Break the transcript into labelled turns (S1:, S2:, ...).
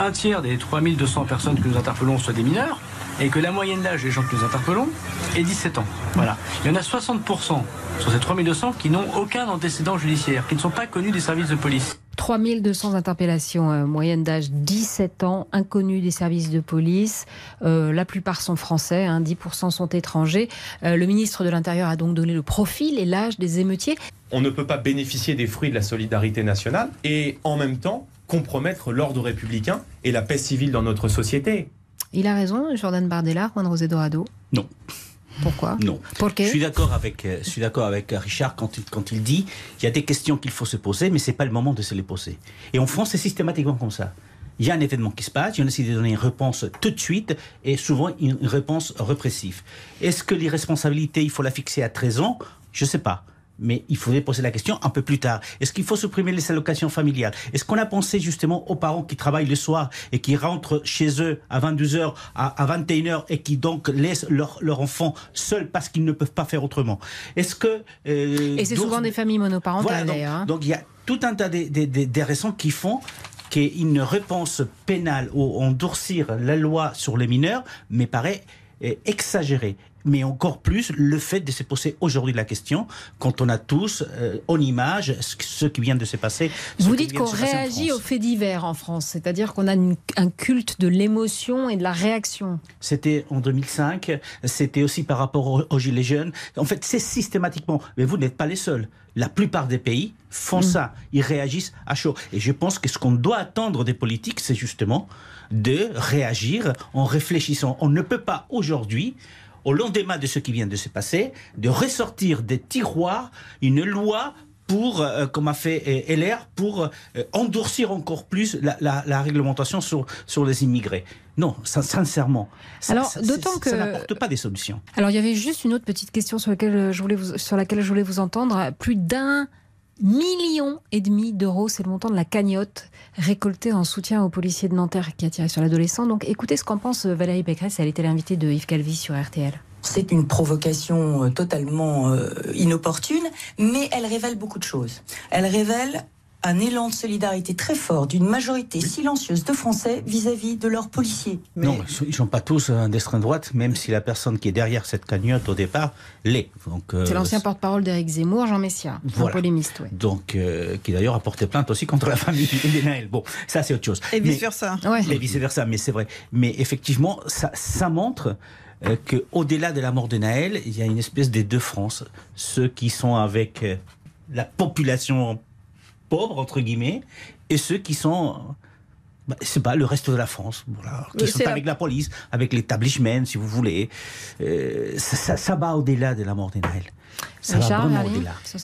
S1: un tiers des 3200 personnes que nous interpellons soient des mineurs, et que la moyenne d'âge des gens que nous interpellons est 17 ans. Voilà. Il y en a 60% sur ces 3200 qui n'ont aucun antécédent judiciaire, qui ne sont pas connus des services de police.
S2: 3200 interpellations, moyenne d'âge 17 ans, inconnus des services de police. La plupart sont français, 10% sont étrangers. Le ministre de l'Intérieur a donc donné le profil et l'âge des émeutiers.
S3: On ne peut pas bénéficier des fruits de la solidarité nationale et en même temps compromettre l'ordre républicain et la paix civile dans notre société.
S2: Il a raison, Jordan Bardella, Juan José Dorado?
S4: Non.
S2: Pourquoi?
S4: Non. Je suis d'accord avec Richard quand il dit qu'il y a des questions qu'il faut se poser, mais ce n'est pas le moment de se les poser. Et en France, c'est systématiquement comme ça. Il y a un événement qui se passe, on essaie de donner une réponse tout de suite, et souvent une réponse répressive. Est-ce que l'irresponsabilité, il faut la fixer à 13 ans? Je ne sais pas. Mais il faudrait poser la question un peu plus tard. Est-ce qu'il faut supprimer les allocations familiales? Est-ce qu'on a pensé justement aux parents qui travaillent le soir et qui rentrent chez eux à 22h, à 21h et qui donc laissent leur enfant seul parce qu'ils ne peuvent pas faire autrement? Est-ce que...
S2: et c'est souvent des familles monoparentales d'ailleurs.
S4: Donc il y a tout un tas des raisons qui font qu'une réponse pénale ou endurcir la loi sur les mineurs me paraît exagérée. Mais encore plus le fait de se poser aujourd'hui la question, quand on a tous en image ce qui vient de se passer.
S2: Vous dites qu'on réagit aux faits divers en France, c'est-à-dire qu'on a un culte de l'émotion et de la réaction.
S4: C'était en 2005, c'était aussi par rapport aux Gilets jaunes. En fait, c'est systématiquement, mais vous n'êtes pas les seuls. La plupart des pays font ça, ils réagissent à chaud. Et je pense que ce qu'on doit attendre des politiques, c'est justement de réagir en réfléchissant. On ne peut pas aujourd'hui, au lendemain de ce qui vient de se passer, de ressortir des tiroirs une loi pour, comme a fait LR, pour endurcir encore plus la réglementation sur les immigrés. Non, sincèrement, ça n'apporte pas des solutions.
S2: Alors, il y avait juste une autre petite question sur laquelle je voulais vous entendre. Plus d'1,5 million d'euros, c'est le montant de la cagnotte récoltée en soutien aux policiers de Nanterre qui a tiré sur l'adolescent. Donc écoutez ce qu'en pense Valérie Pécresse, elle était l'invitée de Yves Calvi sur RTL.
S5: C'est une provocation totalement inopportune, mais elle révèle beaucoup de choses. Elle révèle un élan de solidarité très fort d'une majorité silencieuse de Français vis-à-vis de leurs policiers.
S4: Mais... Non, ils ne sont pas tous d'extrême droite, même si la personne qui est derrière cette cagnotte au départ l'est.
S2: C'est l'ancien porte-parole d'Éric Zemmour, Jean Messia, un polémiste. Ouais.
S4: Donc, qui d'ailleurs a porté plainte aussi contre la famille de Naël. Bon, ça c'est autre chose.
S6: Et vice-versa.
S4: Et vice-versa, mais c'est vrai. Mais effectivement, ça montre qu'au-delà de la mort de Naël, il y a une espèce des deux France. Ceux qui sont avec la population pauvres, entre guillemets, et ceux qui sont, c'est pas le reste de la France, voilà, qui sont avec la police, avec l'établissement, si vous voulez. Ça va au-delà de la mort de Naël. Ça va vraiment au-delà.